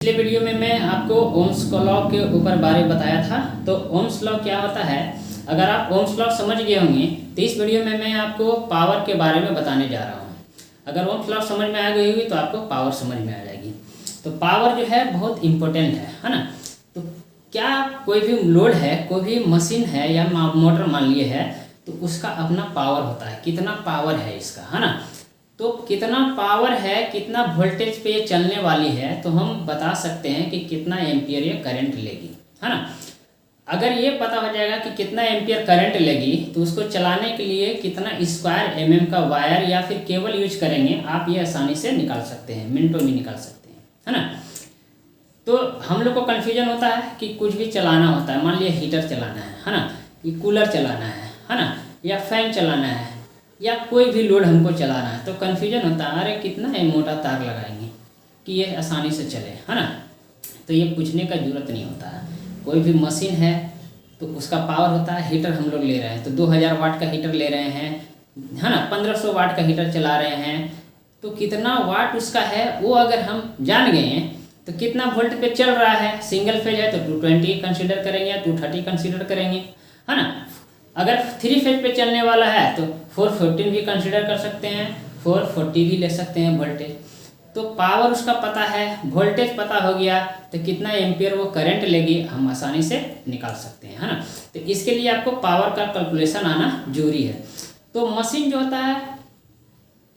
पिछले वीडियो में मैं आपको ओम्स लॉ के ऊपर बारे बताया था। तो ओम्स लॉ क्या होता है, अगर आप ओम्स लॉ समझ गए होंगे तो इस वीडियो में मैं आपको पावर के बारे में बताने जा रहा हूँ। अगर ओम्स लॉ समझ में आ गई होगी तो आपको पावर समझ में आ जाएगी। तो पावर जो है बहुत इम्पोर्टेंट है ना। तो क्या कोई भी लोड है, कोई भी मशीन है या मोटर मान लिए है, तो उसका अपना पावर होता है, कितना पावर है इसका, है ना। तो कितना पावर है, कितना वोल्टेज पे ये चलने वाली है, तो हम बता सकते हैं कि कितना एम्पियर ये करंट लेगी, है ना। अगर ये पता हो जाएगा कि कितना एम्पियर करंट लेगी, तो उसको चलाने के लिए कितना स्क्वायर एमएम का वायर या फिर केबल यूज करेंगे, आप ये आसानी से निकाल सकते हैं, मिनटों में निकाल सकते हैं, है ना। तो हम लोग को कन्फ्यूजन होता है कि कुछ भी चलाना होता है, मान लिया हीटर चलाना है ना, ये कूलर चलाना है ना, या फैन चलाना है, या कोई भी लोड हमको चलाना है, तो कन्फ्यूजन होता है, अरे कितना मोटा तार लगाएंगे कि ये आसानी से चले, है ना। तो ये पूछने का जरूरत नहीं होता है। कोई भी मशीन है तो उसका पावर होता है, हीटर हम लोग ले रहे हैं तो 2000 वाट का हीटर ले रहे हैं, है ना, 1500 वाट का हीटर चला रहे हैं, तो कितना वाट उसका है वो अगर हम जान गए हैं तो कितना वोल्ट पे चल रहा है। सिंगल फेज है तो 220 कंसीडर करेंगे या 230 कंसीडर करेंगे, है ना। अगर 3 फेज पे चलने वाला है तो 415 भी कंसीडर कर सकते हैं, 440 भी ले सकते हैं वोल्टेज। तो पावर उसका पता है, वोल्टेज पता हो गया, तो कितना एम्पियर वो करंट लेगी हम आसानी से निकाल सकते हैं, है ना। तो इसके लिए आपको पावर का कैलकुलेशन आना जरूरी है। तो मशीन जो होता है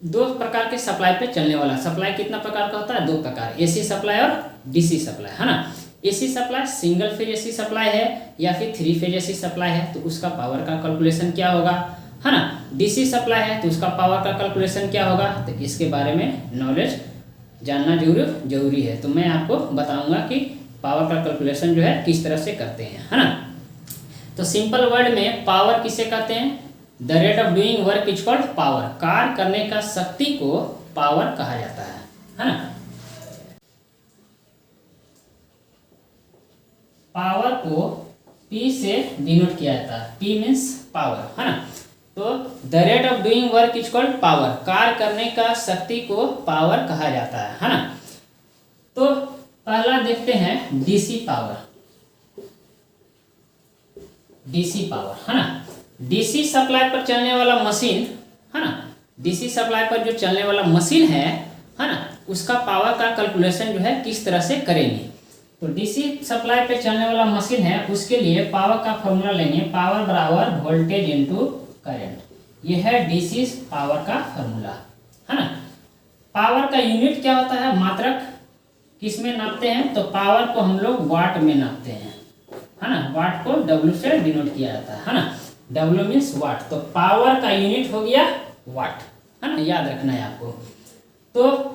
दो प्रकार के सप्लाई पे चलने वाला, सप्लाई कितना प्रकार का होता है, दो प्रकार, एसी सप्लाई और डीसी सप्लाई, है ना। AC supply single phase AC supply है या फिर 3 फेज एसी सप्लाई है, तो उसका पावर का कैलकुलेशन क्या होगा, है ना। डीसी सप्लाई है तो उसका पावर का कैलकुलेशन क्या होगा, तो इसके बारे में नॉलेज जानना जरूरी है। तो मैं आपको बताऊंगा कि पावर का कैलकुलेशन जो है किस तरह से करते हैं, है ना। तो सिंपल वर्ड में पावर किसे कहते हैं, the rate of doing work is called power. कार्य करने का शक्ति को पावर कहा जाता है ना। पावर को P से डिनोट किया जाता है, P मीन्स पावर, है ना। तो the rate of doing work is called power, कार्य करने का शक्ति को पावर कहा जाता है ना। तो पहला देखते हैं डीसी पावर, डीसी पावर, है ना। डीसी सप्लाई पर चलने वाला मशीन, है ना, डीसी सप्लाई पर जो चलने वाला मशीन है ना, उसका पावर का कैलकुलेशन जो है किस तरह से करेंगे। तो डीसी सप्लाई पे चलने वाला मशीन है, उसके लिए पावर का फॉर्मूला लेंगे, पावर बराबर वोल्टेज इनटू करंट। ये है डीसी पावर का फॉर्मूला, है ना। पावर का यूनिट क्या होता है, मात्रक किस में नापते हैं, तो पावर को हम लोग वाट में नापते हैं, है ना। वाट को W से डिनोट किया जाता है ना, W मीन्स वाट। तो पावर का यूनिट हो गया वाट, है ना, याद रखना है आपको। तो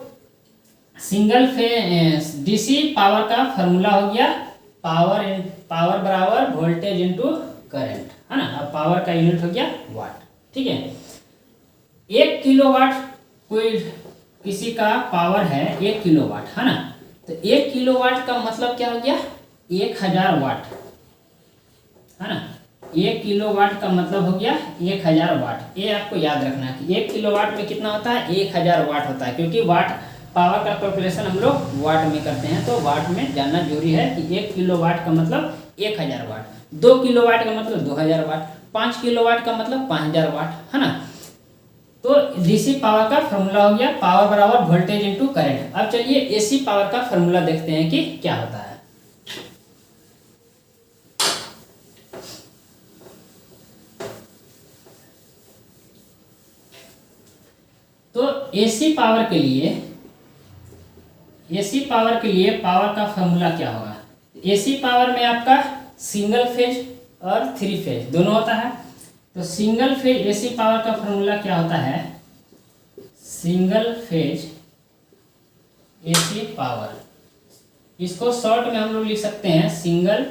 सिंगल फेज डीसी पावर का फॉर्मूला हो गया पावर बराबर वोल्टेज इनटू करंट, है ना। अब पावर का यूनिट हो गया वाट, ठीक है। 1 किलोवाट कोई किसी का पावर है 1 किलोवाट, है ना। तो 1 किलोवाट का मतलब क्या हो गया, 1000 वाट, है ना। 1 किलोवाट का मतलब हो गया 1000 वाट। ये आपको याद रखना है कि 1 किलोवाट में कितना होता है, 1000 वाट होता है, क्योंकि वाट पावर का कैलकुलेशन हम लोग वाट में करते हैं। तो वाट में जानना जरूरी है कि 1 किलोवाट का मतलब 1000 वाट, 2 किलोवाट का मतलब 2000 वाट, 5 किलोवाट का मतलब 5000 वाट, है ना। तो डीसी पावर का फॉर्मूला हो गया पावर बराबर वोल्टेज इनटू करंट। अब चलिए एसी पावर का फॉर्मूला देखते हैं कि क्या होता है। तो एसी पावर के लिए पावर का फॉर्मूला क्या होगा, एसी पावर में आपका सिंगल फेज और 3 फेज दोनों होता है। तो सिंगल फेज एसी पावर का फॉर्मूला क्या होता है, सिंगल फेज एसी पावर, इसको शॉर्ट में हम लोग लिख सकते हैं सिंगल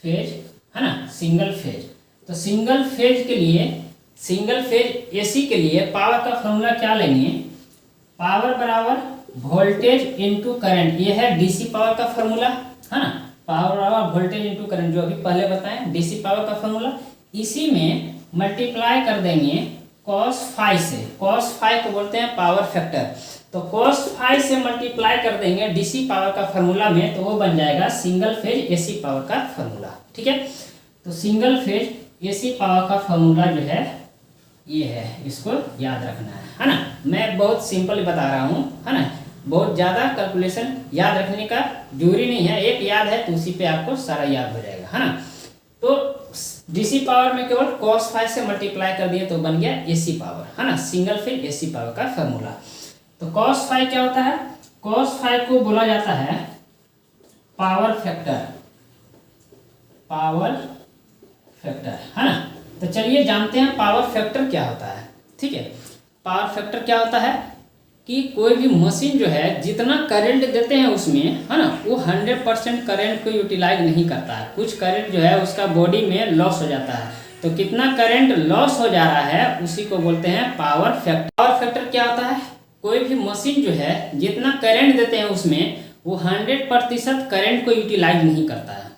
फेज, है ना, सिंगल फेज। तो सिंगल फेज के लिए, सिंगल फेज एसी के लिए पावर का फॉर्मूला क्या लेंगे, पावर बराबर वोल्टेज इनटू करंट। ये है डीसी पावर का फॉर्मूला, है ना, पावर बराबर वोल्टेज इनटू करंट, जो अभी पहले बताएं डीसी पावर का फॉर्मूला। इसी में मल्टीप्लाई कर देंगे cos फाई से, cos फाई को बोलते हैं पावर फैक्टर। तो तो cos फाई से मल्टीप्लाई कर देंगे डीसी पावर का फार्मूला में, तो वो बन जाएगा सिंगल फेज एसी पावर का फार्मूला। ठीक है, तो सिंगल फेज एसी पावर का फार्मूला जो है ये है, इसको याद रखना है ना। मैं बहुत सिंपल बता रहा हूँ, है ना, बहुत ज़्यादा कैलकुलेशन याद रखने का जरूरी नहीं है, एक याद है तो उसी पे आपको सारा याद हो जाएगा, है ना। तो डीसी पावर में केवल cos फाई से मल्टीप्लाई कर दिए तो बन गया एसी पावर, है ना, सिंगल फेज एसी पावर का फार्मूला। तो cos फाई क्या होता है? cos फाई को बोला जाता है पावर फैक्टर, पावर फैक्टर, है ना। तो चलिए जानते हैं पावर फैक्टर क्या होता है। ठीक है, पावर फैक्टर क्या होता है कि कोई भी मशीन जो है जितना करंट देते हैं उसमें, है ना, वो 100% करंट को यूटिलाइज नहीं करता है, कुछ करंट जो है उसका बॉडी में लॉस हो जाता है। तो कितना करंट लॉस हो जा रहा है उसी को बोलते हैं पावर फैक्टर। पावर फैक्टर क्या होता है? कोई भी मशीन जो है जितना करंट देते हैं उसमें वो 100% करंट को यूटिलाइज नहीं करता है,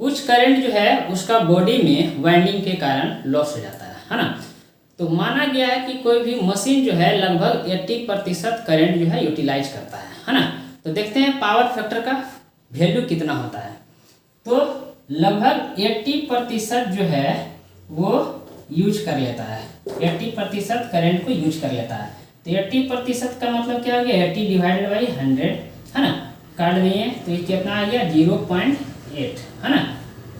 कुछ करंट जो है उसका बॉडी में वाइंडिंग के कारण लॉस हो जाता है ना। तो माना गया है कि कोई भी मशीन जो है लगभग 80% करंट जो है यूटिलाइज करता है ना। तो देखते हैं पावर फैक्टर का वैल्यू कितना होता है। तो लगभग 80% जो है वो यूज कर लेता है, 80% करंट को यूज कर लेता है। तो 80% का मतलब क्या हो गया? 80 डिवाइडेड बाई 100, है ना, काट दिए तो ये कितना आ गया? 0.8, है ना।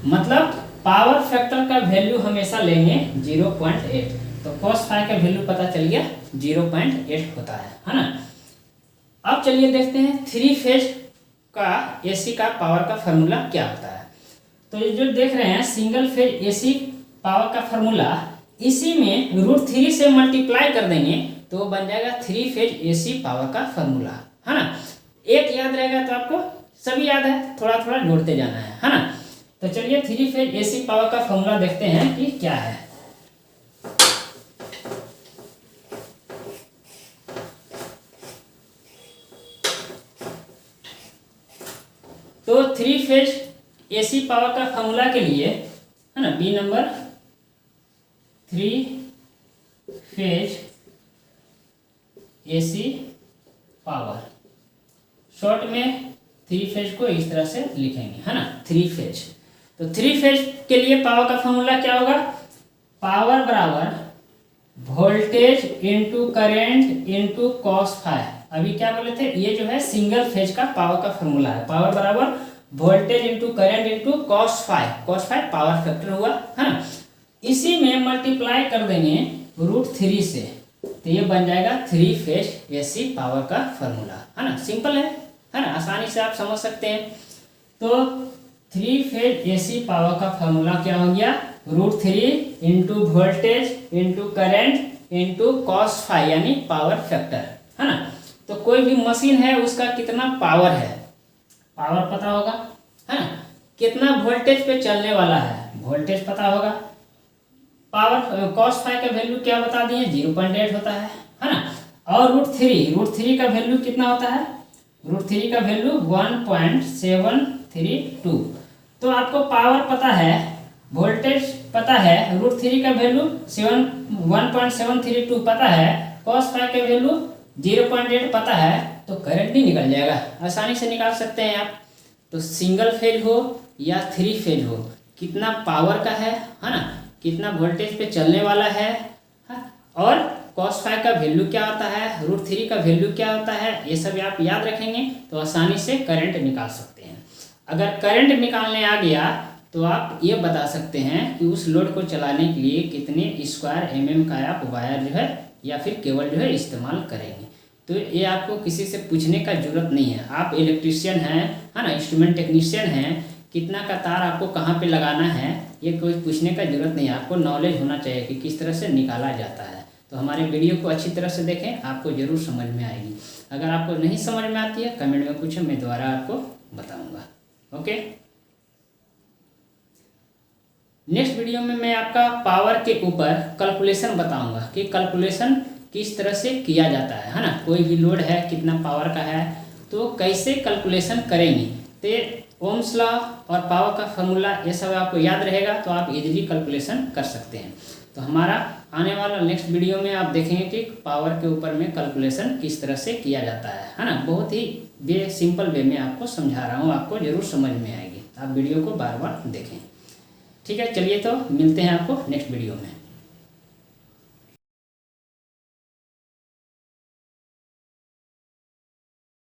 मतलब पावर फैक्टर का वैल्यू हमेशा लेंगे 0.8। तो cos फाई का वैल्यू पता चल गया 0.8 होता है ना। अब चलिए देखते हैं 3 फेज का एसी का पावर का फार्मूला क्या होता है। तो ये जो देख रहे हैं सिंगल फेज एसी पावर का फार्मूला, इसी में √3 से मल्टीप्लाई कर देंगे तो बन जाएगा 3 फेज एसी पावर का फार्मूला, है ना। एक याद रहेगा तो आपको सभी याद है, थोड़ा थोड़ा जोड़ते जाना है ना। तो चलिए 3 फेज एसी पावर का फार्मूला देखते हैं कि क्या है। तो 3 फेज एसी पावर का फार्मूला के लिए, है ना, B number 3 phase AC power, short में 3 फेज को इस तरह से लिखेंगे, है ना, 3 फेज। तो 3 फेज के लिए पावर का फार्मूला क्या होगा? पावर बराबर voltage into current into cos phi. अभी क्या बोले थे? ये जो है सिंगल फेज का पावर का फार्मूला है। पावर बराबर voltage into current into cos phi, cos phi power factor हुआ, है ना। इसी में मल्टीप्लाई कर देंगे √3 से, तो ये बन जाएगा 3 फेज एसी पावर का फार्मूला, है ना। सिंपल है ना, आसानी से आप समझ सकते हैं। तो 3 फेज एसी पावर का फार्मूला क्या हो गया? √3 into voltage into current into cos phi, यानी पावर फैक्टर, है ना। तो कोई भी मशीन है उसका कितना पावर है, पावर पता होगा, है ना। कितना वोल्टेज पे चलने वाला है, वोल्टेज पता होगा। पावर cos फाई का वैल्यू क्या बता दिए? 0.8 होता है ना। और √3 का वैल्यू कितना होता है? √3 का वैल्यू 1.732। तो आपको पावर पता है, वोल्टेज पता है, √3 का वैल्यू 1.732 पता है, cos फाई का वैल्यू 0.8 पता है, तो करंट भी निकल जाएगा, आसानी से निकाल सकते हैं आप। तो सिंगल फेज हो या 3 फेज हो, कितना पावर का है ना, कितना वोल्टेज पे चलने वाला है, और cos फाई का वैल्यू क्या होता है, √3 का वैल्यू क्या होता है, ये सब आप याद रखेंगे तो आसानी से करंट निकाल सकते हैं। अगर करंट निकालने आ गया तो आप ये बता सकते हैं कि उस लोड को चलाने के लिए कितने स्क्वायर mm का आप वायर जो है या फिर केबल जो है इस्तेमाल करेंगे। तो ये आपको किसी से पूछने का जरूरत नहीं है। आप इलेक्ट्रीशियन हैं, है ना, इंस्ट्रूमेंट टेक्नीशियन हैं, कितना का तार आपको कहाँ पे लगाना है ये कोई पूछने का जरूरत नहीं है। आपको नॉलेज होना चाहिए कि किस तरह से निकाला जाता है। तो हमारे वीडियो को अच्छी तरह से देखें, आपको ज़रूर समझ में आएगी। अगर आपको नहीं समझ में आती है कमेंट में पूछें, मैं दोबारा आपको बताऊँगा। ओके, नेक्स्ट वीडियो में मैं आपका पावर के ऊपर कैलकुलेशन बताऊंगा कि कैलकुलेशन किस तरह से किया जाता है ना। कोई भी लोड है, कितना पावर का है, तो कैसे कैलकुलेशन करेंगे। तो ओम्स लॉ और पावर का फार्मूला ये सब आपको याद रहेगा तो आप इजीली कैलकुलेशन कर सकते हैं। तो हमारा आने वाला नेक्स्ट वीडियो में आप देखेंगे कि पावर के ऊपर में कैलकुलेशन किस तरह से किया जाता है ना। बहुत ही सिंपल वे में आपको समझा रहा हूँ, आपको ज़रूर समझ में आएगी। आप वीडियो को बार बार देखें। ठीक है, चलिए तो मिलते हैं आपको नेक्स्ट वीडियो में।